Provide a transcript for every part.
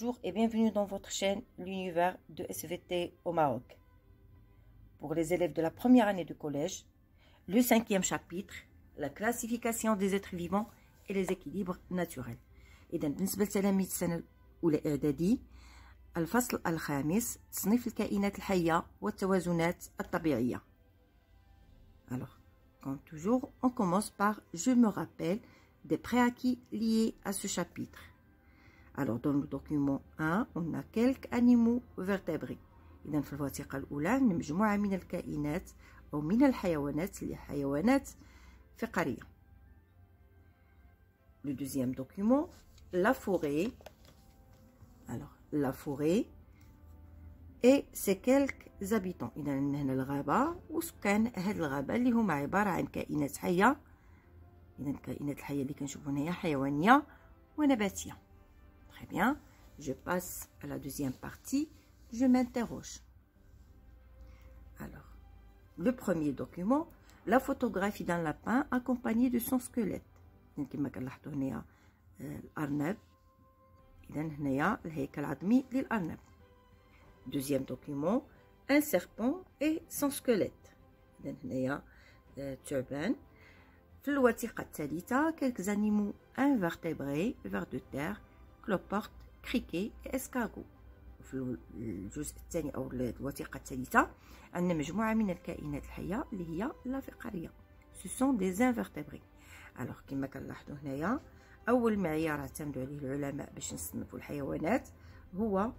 Bonjour et bienvenue dans votre chaîne L'univers de SVT au Maroc. Pour les élèves de la première année de collège, le 5e chapitre, la classification des êtres vivants et les équilibres naturels. إذا بالنسبة لتلاميذ السنة الأولى إعدادي الفصل الخامس تصنيف الكائنات الحية والتوازنات الطبيعية. Alors, comme toujours, on commence par « Je me rappelle » des prérequis liés à ce chapitre. Alors, dans le document 1, on a quelques animaux vertébrés. إذا في الوثيقة الأولى مجموعة من الكائنات أو من الحيوانات اللي حيوانات فقارية. Le deuxième document, la forêt. Alors, la forêt et ses quelques habitants. إذا هنا الغابة وسكان هاد الغابة اللي هما عبارة عن كائنات حية. إذا الكائنات الحية اللي كنشوفو هنايا حيوانية ونباتية. Très bien, je passe à la deuxième partie, je m'interroge. Alors, le premier document, la photographie d'un lapin accompagnée de son squelette. كما كنلاحظوا هنايا الأرنب. إذا هنايا الهيكل العظمي للأرنب. Deuxième document, un serpent et son squelette. إذا هنايا الثعبان. في الوثيقة الثالثة quelques animaux invertébrés, vers de terre, cloporte, criquet et escargot. في الجزء الثاني أو الوثيقة الثالثة عندنا مجموعة من الكائنات الحية اللي هي لا فقارية. Ce sont des invertébrés. Alors كما كنلاحظوا هنايا أول معيار اعتمدوا عليه العلماء باش نصنفوا الحيوانات هو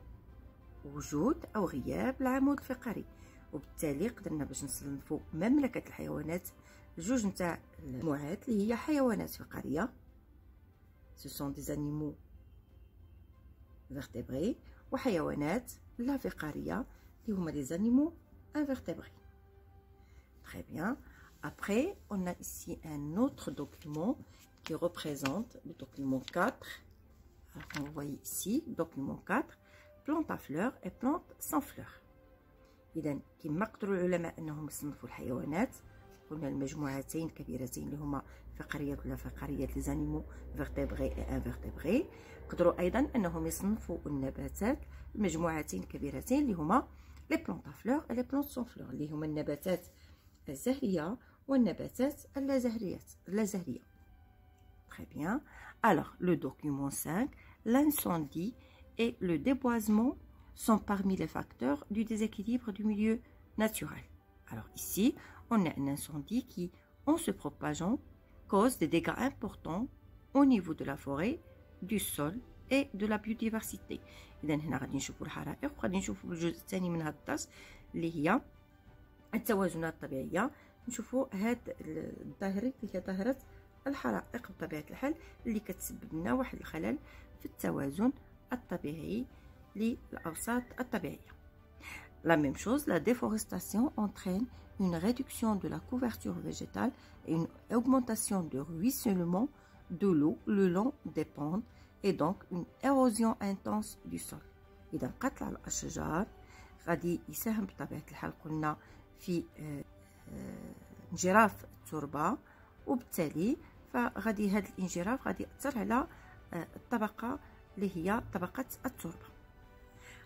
وجود أو غياب العمود الفقري، وبالتالي قدرنا باش نصنفوا مملكة الحيوانات جوج نتاع المجموعات اللي هي حيوانات فقارية. Ce sont des animaux vertébrés وحيوانات لا فقارية اللي هما des animaux invertébrés. Très bien. Après, on a ici un autre document qui représente le document 4. Alors, on voit ici, document 4, plantes à fleurs et plantes sans fleurs. إذا كما قدروا العلماء أنهم يصنفوا الحيوانات، قلنا المجموعتين كبيرتين اللي هما فقاريات ولا فقاريات les animaux vertébrés et invertébrés. قدروا أيضا أنهم يصنفوا النباتات المجموعتين كبيرتين اللي هما les plantes à fleurs et les plantes sans fleurs اللي هما النباتات الزهرية والنباتات اللازهرية. Très bien. Alors, le document 5, l'incendie et le déboisement sont parmi les facteurs du déséquilibre du milieu naturel. Alors ici, on a un incendie qui, en se propageant, cause des dégâts importants au niveau de la forêt, du sol et de la biodiversité. إذا هنا غادي نشوفوا الحرائق وغادي نشوفوا الجزء الثاني من هذا الدرس اللي هي التوازنات الطبيعية. نشوفوا هاد الظاهرة اللي هي ظاهرة الحرائق بطبيعة الحال اللي كتسبب لنا واحد الخلل في التوازن الطبيعي للأوساط الطبيعية. La même chose, la déforestation entraîne une réduction de la couverture végétale et une augmentation de ruissellement de l'eau le long des pentes et donc une érosion intense du sol. إذا قطع الأشجار غادي يساهم بطبيعة الحال قلنا في انجراف التربة، وبالتالي فغادي هذا الانجراف غادي يأثر على الطبقة اللي هي طبقة التربة.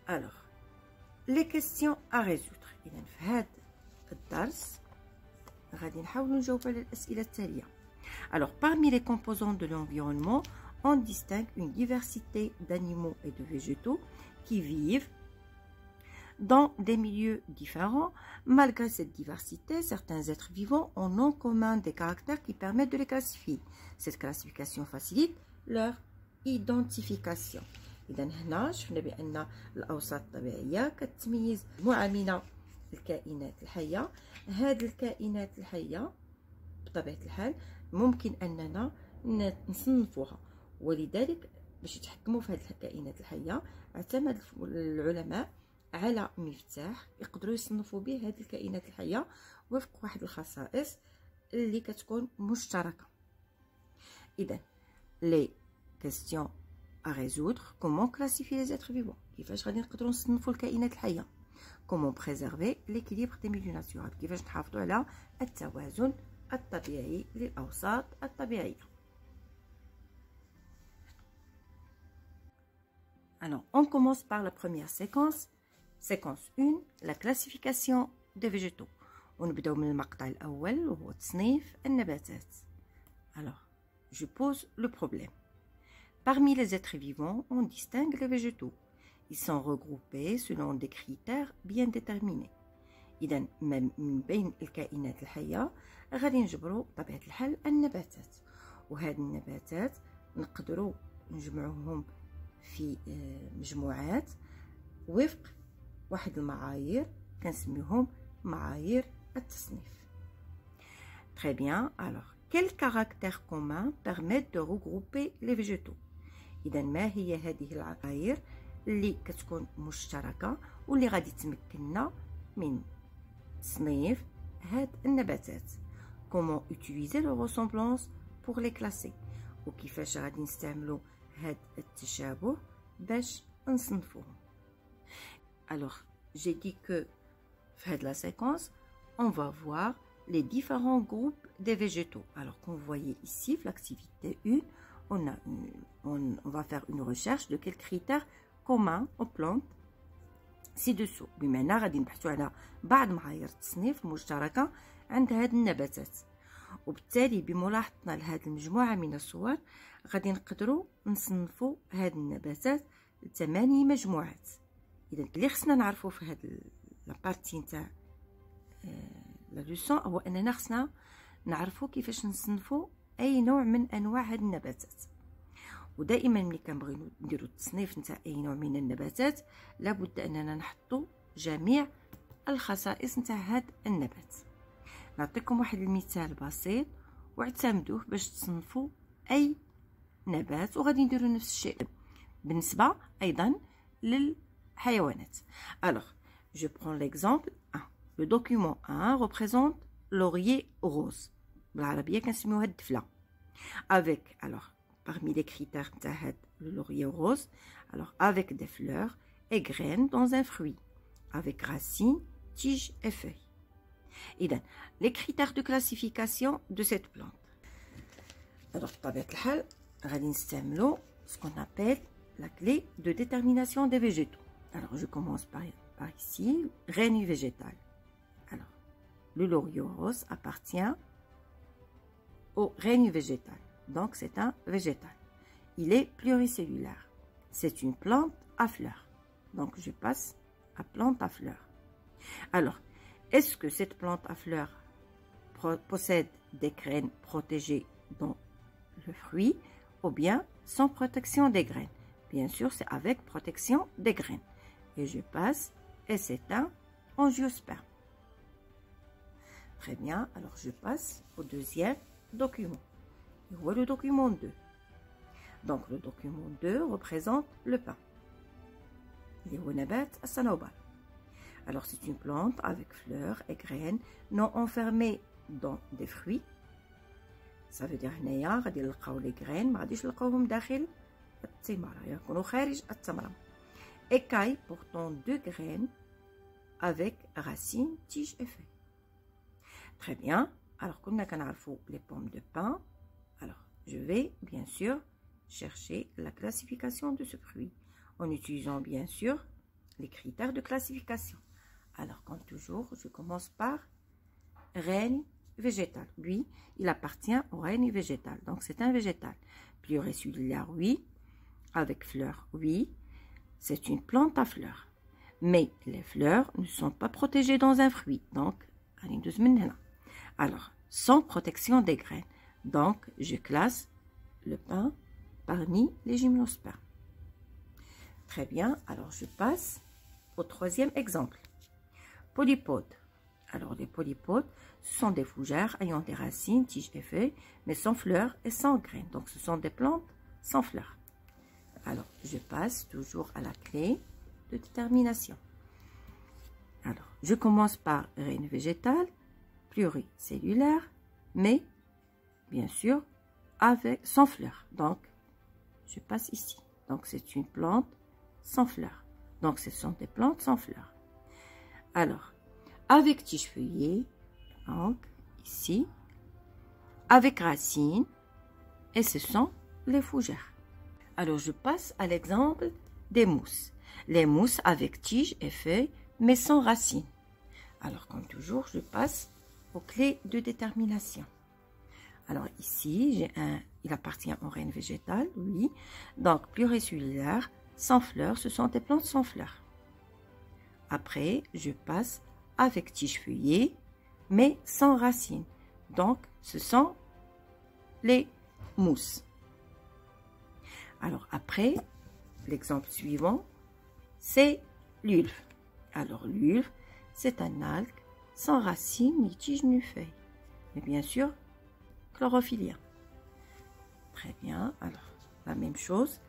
Alors, les questions à résoudre. إذا في هذا الدرس غادي نحاولوا نجاوب على الأسئلة التالية. Alors, parmi les composants de l'environnement, on distingue une diversité d'animaux et de végétaux qui vivent dans des milieux différents. Malgré cette diversité, certains êtres vivants ont en commun des caractères qui permettent de les classifier. Cette classification facilite leur identification. إذا هنا شفنا بأن الأوساط الطبيعية كتميز مجموعة من الكائنات الحية. هذه الكائنات الحية بطبيعة الحال ممكن أننا نصنفوها، ولذلك باش يتحكموا في هذه الكائنات الحية اعتمد العلماء على مفتاح يقدروا يصنفوا به هذه الكائنات الحية وفق واحد الخصائص اللي كتكون مشتركة. إذا les questions à résoudre: comment classifier les êtres vivants؟ كيفاش غادي نقدروا نصنفوا الكائنات الحية؟ comment préserver l'équilibre des milieux naturels؟ كيفاش نحافظوا على التوازن الطبيعي للأوساط الطبيعية؟ Alors, on commence par la première séquence. Séquence 1, la classification des végétaux. ونبداو من المقطع الأول وهو تصنيف النباتات. Alors, je pose le problème. Parmi les êtres vivants, on distingue les végétaux. Ils sont regroupés selon des critères bien déterminés. إذا من بين الكائنات الحية غادي نجبروا بطبيعة الحال النباتات. وهاد النباتات نقدروا نجمعوهم في مجموعات وفق واحد المعايير كنسميوهم معايير التصنيف. Très bien. Alors, quels caractères communs permettent de regrouper les végétaux? إذا ما هي هذه المعايير اللي كتكون مشتركة واللي غادي تمكننا من تصنيف هاد النباتات؟ Comment utiliser leur ressemblance pour les classer؟ وكيفاش غادي نستعملوا هاد التشابه باش نصنفوهم؟ Alors, j'ai dit que dans la séquence, on va voir les différents groupes des végétaux. Alors, comme vous voyez ici, l'activité 1, on va faire une recherche de quels critères communs aux plantes ci-dessous. بما غادي نبحثوا على بعض معايير التصنيف المشتركة عند هاد النباتات. وبالتالي بملاحظتنا لهاد المجموعة من الصور غادي نقدروا نصنفوا هاد النباتات ل8 مجموعات. إذا اللي خصنا نعرفوا في هاد لابارتي نتاع لا لوسون هو اننا خصنا نعرفوا كيفاش نصنفوا اي نوع من انواع هاد النباتات. ودائما ملي كنبغيو نديروا التصنيف نتاع اي نوع من النباتات لابد اننا نحطوا جميع الخصائص نتاع هاد النبات. نعطيكم واحد المثال بسيط واعتمدوه باش تصنفوا اي نبات، وغادي نديروا نفس الشيء بالنسبه ايضا للحيوانات. Alors, je prends l'exemple 1. Le document 1 représente laurier rose. بالعربية كنسميوها الدفلة. Avec, alors, parmi les critères de le laurier rose, alors avec des fleurs et graines dans un fruit, avec racines, tiges et feuilles. Et donc, les critères de classification de cette plante. Alors, بطبيعة الحال غادي نستعملوا ce qu'on appelle la clé de détermination des végétaux. Alors, je commence par ici, règne végétal. Alors, le laurier rose appartient au règne végétal. Donc, c'est un végétal. Il est pluricellulaire. C'est une plante à fleurs. Donc, je passe à plante à fleurs. Alors, est-ce que cette plante à fleurs possède des graines protégées dans le fruit ou bien sans protection des graines? Bien sûr, c'est avec protection des graines. Et je passe, et c'est un angiosperme. Très bien, alors je passe au deuxième document. Et voilà le document 2. Donc le document 2 représente le pin. Les Nabat Asanoba. Alors c'est une plante avec fleurs et graines non enfermées dans des fruits. Ça veut dire هنايا غادي نلقاو les graines ما غاديش نلقاوهم داخل الثمرة، يكونوا خارج الثمرة. Écailles portant 2 graines avec racines, tiges et feuilles. Très bien. Alors, comme nous connaissons les pommes de pin, alors je vais bien sûr chercher la classification de ce fruit en utilisant bien sûr les critères de classification. Alors, comme toujours, je commence par règne végétal. Lui, il appartient au règne végétal. Donc, c'est un végétal. Pluricellulaire, oui. Avec fleurs, oui. C'est une plante à fleurs. Mais les fleurs ne sont pas protégées dans un fruit. Donc, alors, sans protection des graines. Donc, je classe le pin parmi les gymnospermes. Très bien. Alors, je passe au troisième exemple. Polypodes. Alors, les polypodes, ce sont des fougères ayant des racines, tiges et feuilles, mais sans fleurs et sans graines. Donc, ce sont des plantes sans fleurs. Alors, je passe toujours à la clé de détermination. Alors, je commence par règne végétal, pluricellulaire, mais, bien sûr, sans fleurs. Donc, je passe ici. Donc, c'est une plante sans fleurs. Donc, ce sont des plantes sans fleurs. Alors, avec tiges feuillées, donc, ici, avec racines, et ce sont les fougères. Alors, je passe à l'exemple des mousses. Les mousses avec tiges et feuilles, mais sans racines. Alors, comme toujours, je passe aux clés de détermination. Alors ici, il appartient au règne végétal, oui. Donc, pluricellulaire, sans fleurs, ce sont des plantes sans fleurs. Après, je passe avec tiges feuillées, mais sans racines. Donc, ce sont les mousses. Alors après, l'exemple suivant, c'est l'ulve. Alors l'ulve, c'est un algue sans racines, ni tiges, ni feuilles. Mais bien sûr, chlorophyllien. Très bien, alors la même chose.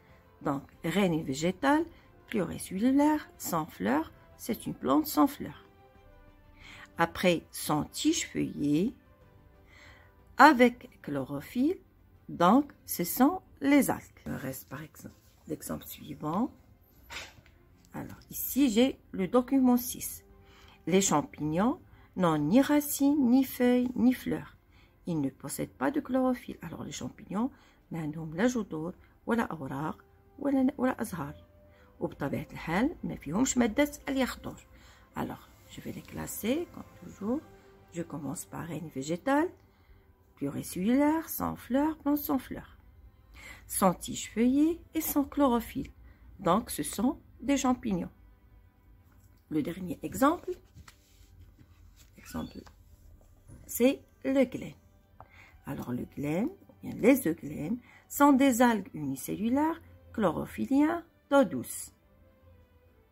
Donc, règne végétal, pluricellulaire, sans fleurs, c'est une plante sans fleurs. Après, sans tiges feuillées, avec chlorophylle, donc ce sont les algues. Il me reste par exemple l'exemple suivant. Alors ici, j'ai le document 6. Les champignons n'ont ni racines, ni feuilles, ni fleurs. Ils ne possèdent pas de chlorophylle. Alors les champignons, ما عندهم لا جذور ولا أوراق ولا أزهار. وبطبيعة الحال ما فيهمش مادة اليخطور. Alors, je vais les classer comme toujours. Je commence par règne végétal, pluricellulaire, sans fleurs, plante sans fleurs, sans tiges feuillées et sans chlorophylle. Donc, ce sont des champignons. Le dernier exemple c'est le glène. Alors, le glène, les euglénes, sont des algues unicellulaires, chlorophylliens, d'eau douce.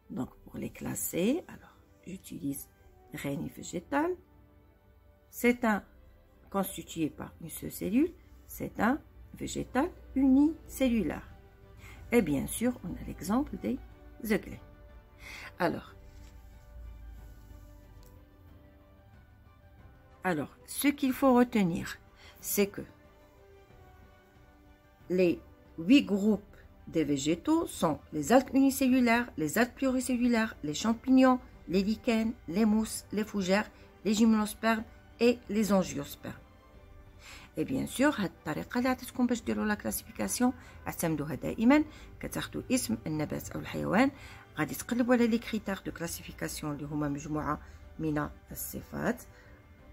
Donc, pour les classer, alors, j'utilise règne végétal. C'est un constitué par une seule cellule, c'est un végétal unicellulaire. Et bien sûr, on a l'exemple des euglénes. Alors, ce qu'il faut retenir, c'est que les 8 groupes des végétaux sont les algues unicellulaires, les algues pluricellulaires, les champignons, les lichens, les mousses, les fougères, les gymnospermes et les angiospermes. Et bien sûr, هاد الطريقة اللي عطيتكم باش ديروا لا كلاسيفيكاسيون اعتمدوها دائما. كتاخذوا اسم النبات او الحيوان، غادي تقلبوا على لي كريتير دو كلاسيفيكاسيون اللي هما مجموعة من الصفات،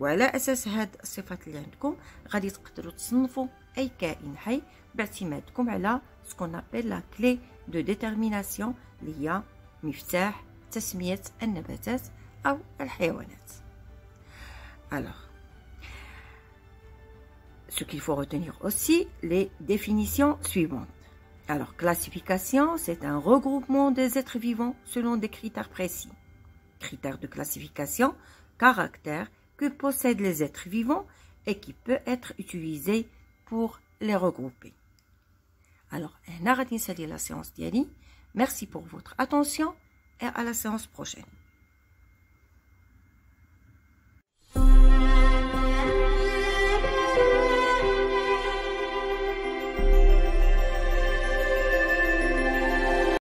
وعلى اساس هاد الصفات اللي عندكم غادي تقدروا تصنفوا اي كائن حي باعتمادكم على سكون ابل لا كلي دو ديترميناسيون اللي هي مفتاح تسمية النباتات او الحيوانات. Alors, ce qu'il faut retenir aussi, les définitions suivantes. Alors, classification, c'est un regroupement des êtres vivants selon des critères précis. Critères de classification, caractère que possèdent les êtres vivants et qui peut être utilisé pour les regrouper. Alors, on a la séance d'Yali. Merci pour votre attention et à la séance prochaine.